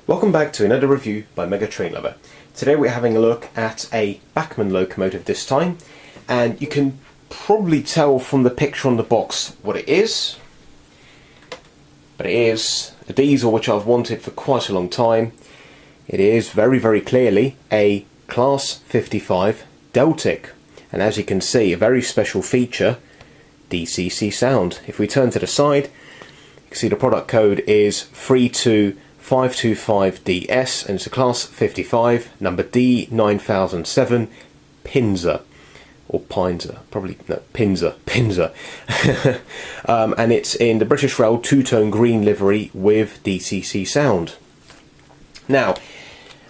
Welcome back to another review by Mega Train Lover. Today we're having a look at a Bachmann locomotive this time, and you can probably tell from the picture on the box what it is. But it is a diesel which I've wanted for quite a long time. It is very clearly a Class 55 Deltic, and as you can see, a very special feature, DCC sound. If we turn to the side, you can see the product code is 32525DS, and it's a Class 55, number D9007, Pinza. Or Pinza, probably, no, Pinza. And it's in the British Rail two-tone green livery with DCC sound. Now,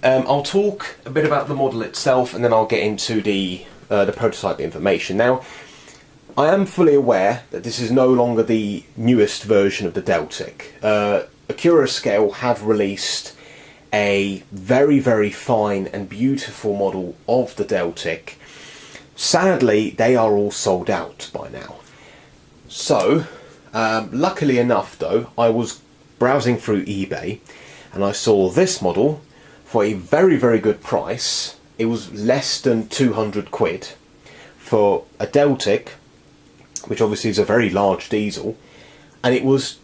I'll talk a bit about the model itself, and then I'll get into the prototype information. Now, I am fully aware that this is no longer the newest version of the Deltic. Accurascale have released a very fine and beautiful model of the Deltic. Sadly, they are all sold out by now. So, luckily enough though, I was browsing through eBay and I saw this model for a very good price. It was less than 200 quid for a Deltic, which obviously is a very large diesel, and it was,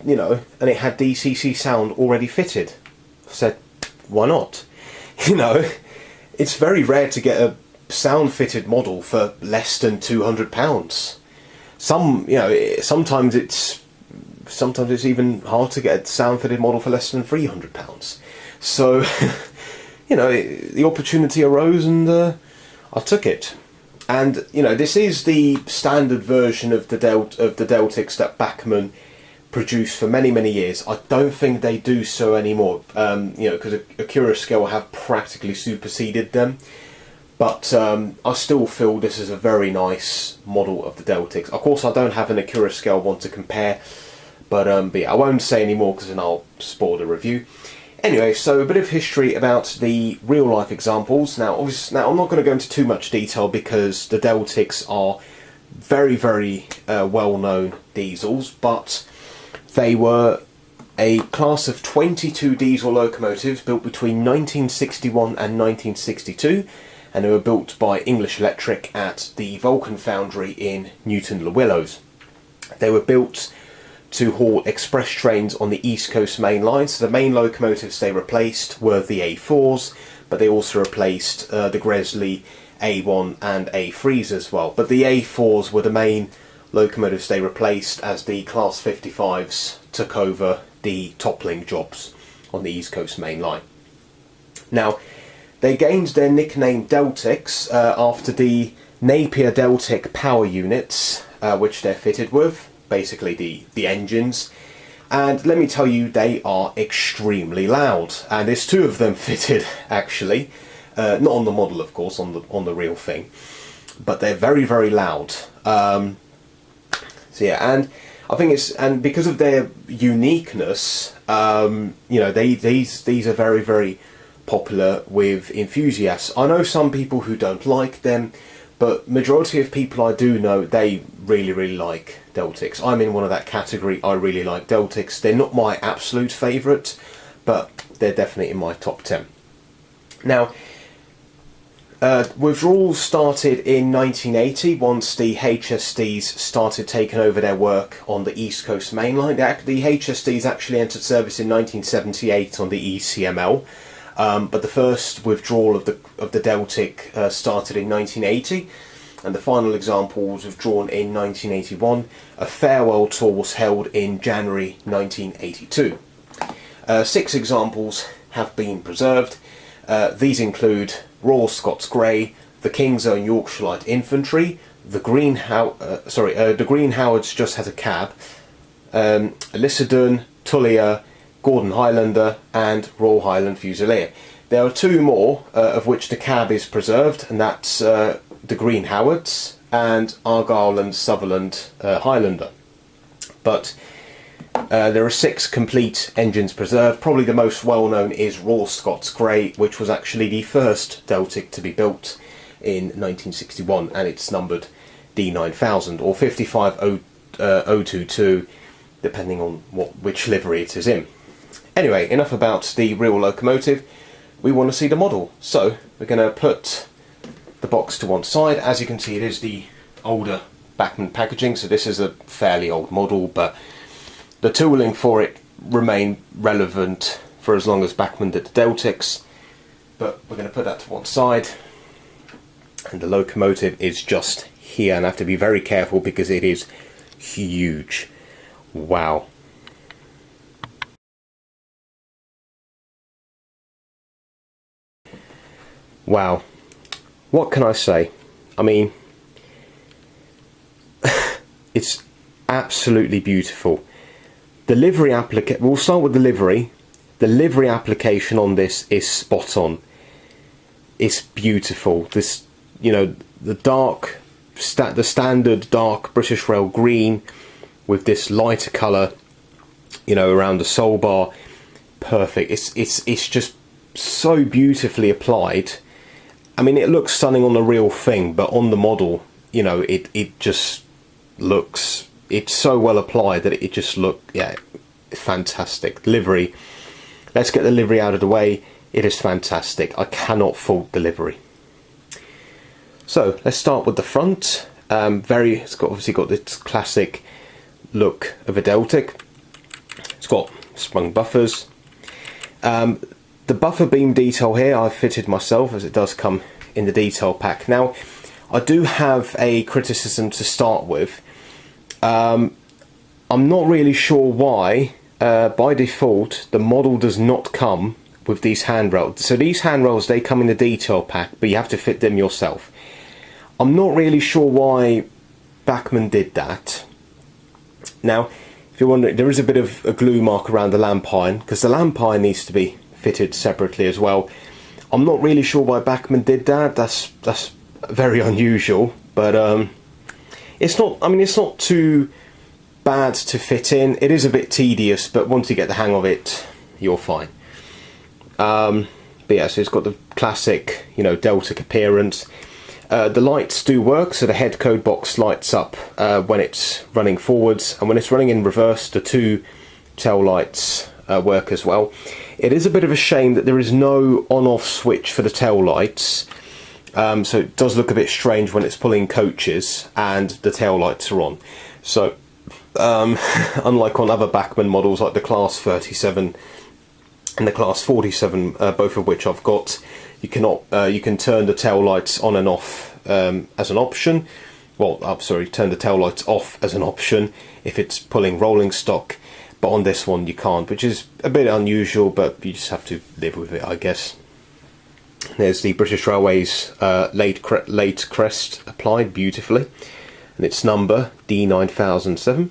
you know, and it had DCC sound already fitted. I said, why not? You know, it's very rare to get a sound fitted model for less than £200. Sometimes it's even hard to get a sound fitted model for less than £300. So, you know, the opportunity arose and I took it. And you know, this is the standard version of the Deltics that Bachmann produced for many years. I don't think they do so anymore. You know, because Accurascale have practically superseded them. But I still feel this is a very nice model of the Deltics. Of course, I don't have an Accurascale one to compare, but yeah, I won't say any more because then I'll spoil the review. Anyway, so a bit of history about the real-life examples. Now, obviously, I'm not going to go into too much detail because the Deltics are very well-known diesels, but they were a class of 22 diesel locomotives built between 1961 and 1962, and they were built by English Electric at the Vulcan Foundry in Newton-le-Willows. They were built to haul express trains on the East Coast Main Line. So the main locomotives they replaced were the A4s, but they also replaced the Gresley A1 and A3s as well. But the A4s were the main locomotives they replaced, as the Class 55s took over the toppling jobs on the East Coast Main Line. Now, they gained their nickname Deltics after the Napier Deltic power units, which they're fitted with, basically the engines. And let me tell you, they are extremely loud. And there's two of them fitted, actually. Not on the model, of course, on the real thing. But they're very loud. So yeah, and I think and because of their uniqueness, you know, these are very popular with enthusiasts. I know some people who don't like them, but majority of people I do know, they really like Deltics. I'm in one of that category. I really like Deltics. They're not my absolute favourite, but they're definitely in my top 10. Now, withdrawals started in 1980 once the HSDs started taking over their work on the East Coast Main Line. The HSDs actually entered service in 1978 on the ECML. But the first withdrawal of the Deltic started in 1980, and the final example was withdrawn in 1981. A farewell tour was held in January 1982. 6 examples have been preserved. These include Royal Scots Grey, the King's Own Yorkshire Light Infantry, the Green Howards just had a cab, Lissadon, Tullia, Gordon Highlander and Royal Highland Fusilier. There are 2 more, of which the cab is preserved, and that's the Green Howards and Argyll and Sutherland Highlander. But there are 6 complete engines preserved. Probably the most well known is Royal Scots Grey, which was actually the first Deltic to be built in 1961, and it's numbered D9000 or 55022, depending on which livery it is in. Anyway, enough about the real locomotive. We want to see the model. So we're going to put the box to one side. As you can see, it is the older Bachmann packaging, so this is a fairly old model, but the tooling for it remained relevant for as long as Bachmann did the Deltics. But we're going to put that to one side, and the locomotive is just here, and I have to be very careful because it is huge. Wow. Wow. What can I say? I mean, it's absolutely beautiful. The livery we'll start with the livery. The livery application on this is spot on. It's beautiful. This, you know, the the standard dark British Rail green with this lighter colour, you know, around the sole bar. Perfect. It's just so beautifully applied. I mean, it looks stunning on the real thing, but on the model, you know, it just looks, it's so well applied that it just looks, yeah, fantastic. Livery, let's get the livery out of the way. It is fantastic. I cannot fault the livery. So let's start with the front. It's obviously got this classic look of a Deltic. It's got sprung buffers. The buffer beam detail here I've fitted myself, as it does come in the detail pack. Now, I do have a criticism to start with. I'm not really sure why, by default, the model does not come with these handrails. So these handrails, they come in the detail pack, but you have to fit them yourself. I'm not really sure why Bachmann did that. Now, if you're wondering, there is a bit of a glue mark around the lampine, because the lampine needs to be fitted separately as well. I'm not really sure why Bachmann did that. That's very unusual, but it's not, I mean, it's not too bad to fit in. It is a bit tedious, but once you get the hang of it, you're fine. But yeah, so it's got the classic, you know, Deltic appearance. The lights do work, so the head code box lights up when it's running forwards, and when it's running in reverse, the two tail lights work as well. It is a bit of a shame that there is no on-off switch for the tail lights, so it does look a bit strange when it's pulling coaches and the tail lights are on. So unlike on other Bachmann models like the Class 37 and the Class 47, both of which I've got, you can turn the tail lights on and off as an option. Well, I'm sorry, turn the tail lights off as an option if it's pulling rolling stock. But on this one you can't, which is a bit unusual, but you just have to live with it, I guess. There's the British Railways late crest applied beautifully, and its number D9007. And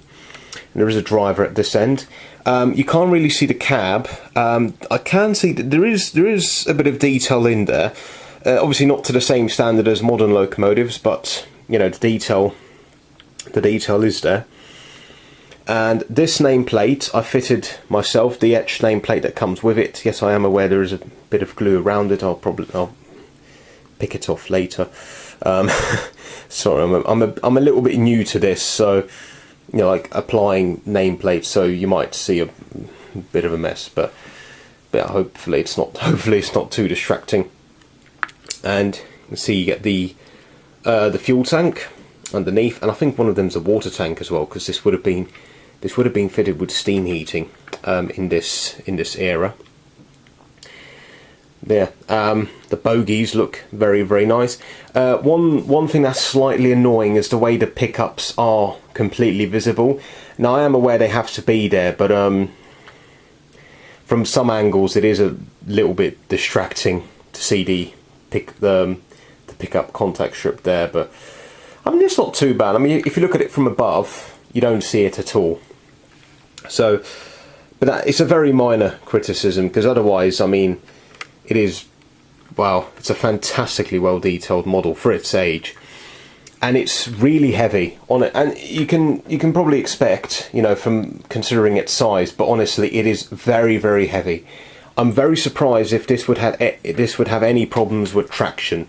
there is a driver at this end. You can't really see the cab. I can see that there is a bit of detail in there. Obviously not to the same standard as modern locomotives, but you know, the detail is there. And this nameplate I fitted myself, the etched nameplate that comes with it. Yes, I am aware there is a bit of glue around it. I'll pick it off later. Sorry, I'm a little bit new to this, so you know, like applying nameplates, so you might see a bit of a mess, but hopefully it's not too distracting. And you can see you get the fuel tank underneath, and I think one of them's a water tank as well, because this would have been fitted with steam heating in this era. There, the bogies look very, very nice. One thing that's slightly annoying is the way the pickups are completely visible. Now, I am aware they have to be there, but from some angles it is a little bit distracting to see the pickup contact strip there. But I mean, it's not too bad. I mean, if you look at it from above, you don't see it at all. So, but it's a very minor criticism, because otherwise, I mean, it is, wow, it's a fantastically well detailed model for its age, and it's really heavy on it. And you can probably expect, you know, from considering its size, but honestly, it is very, very heavy. I'm very surprised if this would have any problems with traction,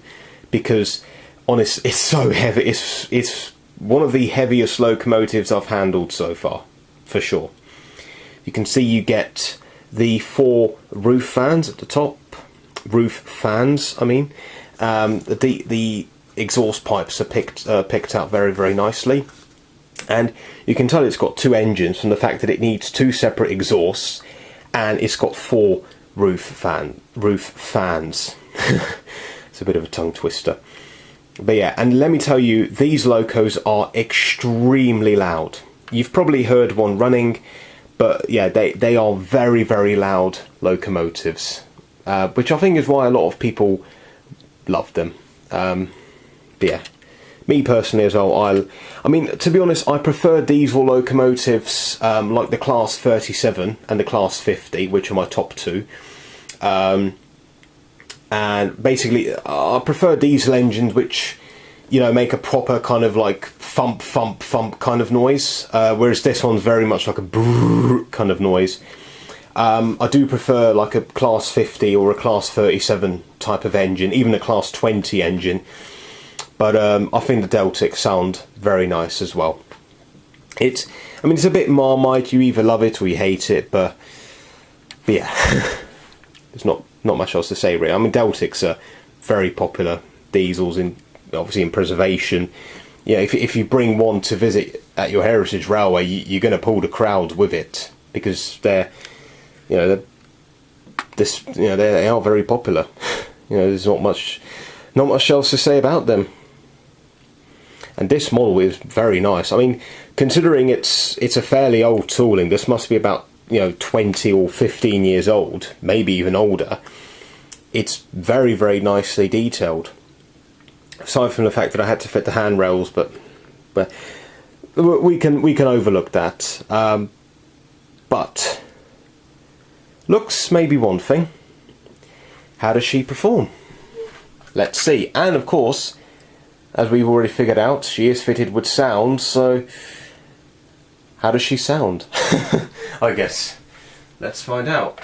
because honestly, it's so heavy. It's one of the heaviest locomotives I've handled so far, for sure. You can see you get the 4 roof fans at the top. Roof fans, I mean. The exhaust pipes are picked out very, very nicely. And you can tell it's got 2 engines from the fact that it needs 2 separate exhausts, and it's got 4 roof fans. It's a bit of a tongue twister. But yeah, and let me tell you, these locos are extremely loud. You've probably heard one running, but yeah, they are very, very loud locomotives, which I think is why a lot of people love them. But yeah, me personally as well, I mean, to be honest, I prefer diesel locomotives like the Class 37 and the Class 50, which are my top 2. And basically, I prefer diesel engines which, you know, make a proper kind of like thump, thump, thump kind of noise, whereas this one's very much like a brrrr kind of noise. I do prefer like a Class 50 or a Class 37 type of engine, even a Class 20 engine. But I think the Deltic sound very nice as well. I mean, it's a bit Marmite. You either love it or you hate it, but yeah, there's not much else to say really. I mean, Deltics are very popular diesels obviously in preservation. Yeah, if you bring one to visit at your heritage railway, you're going to pull the crowd with it, because they are very popular. You know, there's not much else to say about them. And this model is very nice. I mean, considering it's a fairly old tooling, this must be about 20 or 15 years old, maybe even older. It's very, very nicely detailed. Aside from the fact that I had to fit the handrails, but we can overlook that. But looks may be one thing. How does she perform? Let's see. And of course, as we've already figured out, she is fitted with sound, so how does she sound? I guess. Let's find out.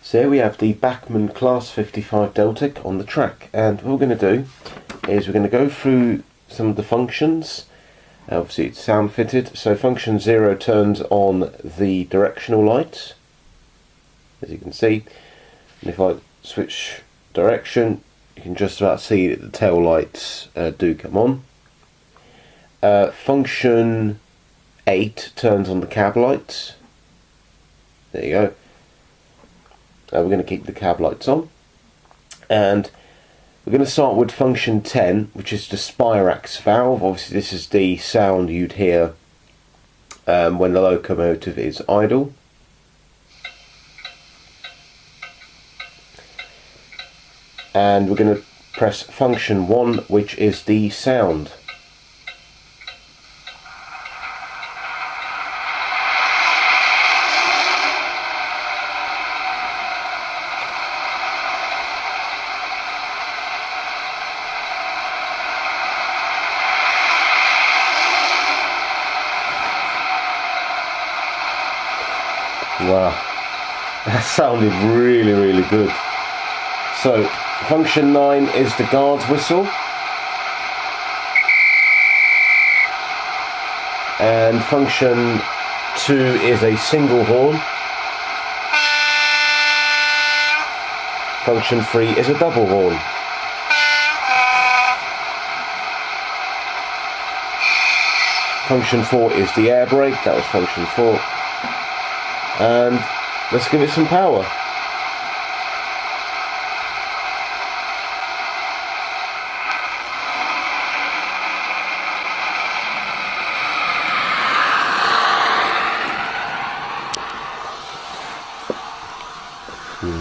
So here we have the Bachmann Class 55 Deltic on the track, and what we're going to do is we're going to go through some of the functions. Obviously it's sound fitted, so function 0 turns on the directional lights, as you can see, and if I switch direction you can just about see that the tail lights do come on. Function 8 turns on the cab lights. There you go. We're going to keep the cab lights on, and we're going to start with function 10, which is the Spirax valve. Obviously this is the sound you'd hear when the locomotive is idle. And we're going to press function 1, which is the sound. Wow, that sounded really, really good. So function 9 is the guard's whistle, and function 2 is a single horn. Function 3 is a double horn. Function 4 is the air brake. That was function 4. And let's give it some power.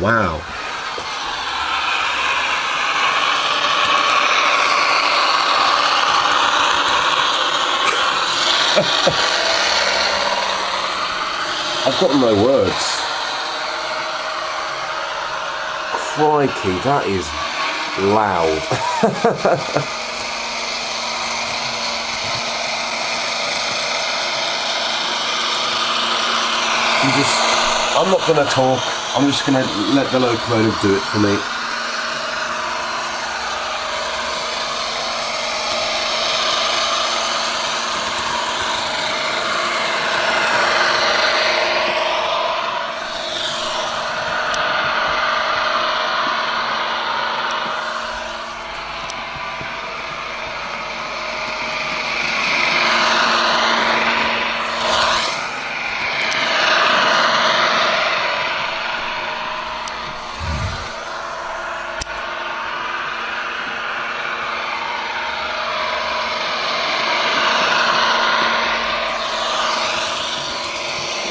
Wow. I've got no words. Crikey, that is loud. I'm not going to talk. I'm just going to let the locomotive do it for me.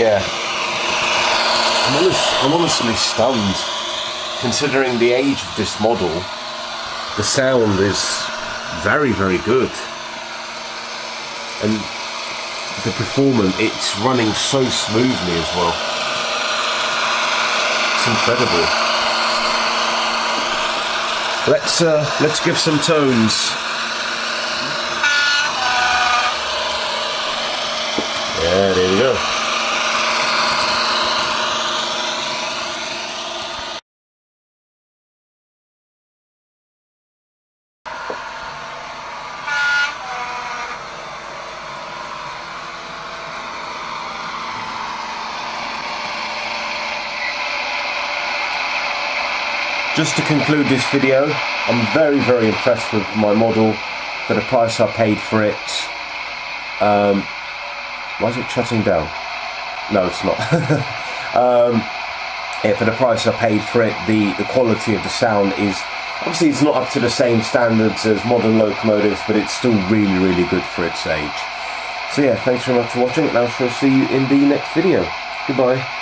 Yeah. I'm honestly stunned. Considering the age of this model, the sound is very, very good. And the performance, it's running so smoothly as well. It's incredible. Let's give some tones. Yeah, there we go. Just to conclude this video, I'm very, very impressed with my model, for the price I paid for it. Why is it shutting down? No, it's not. Yeah, for the price I paid for it, the quality of the sound is, obviously it's not up to the same standards as modern locomotives, but it's still really, really good for its age. So yeah, thanks very much for watching, and I shall see you in the next video. Goodbye.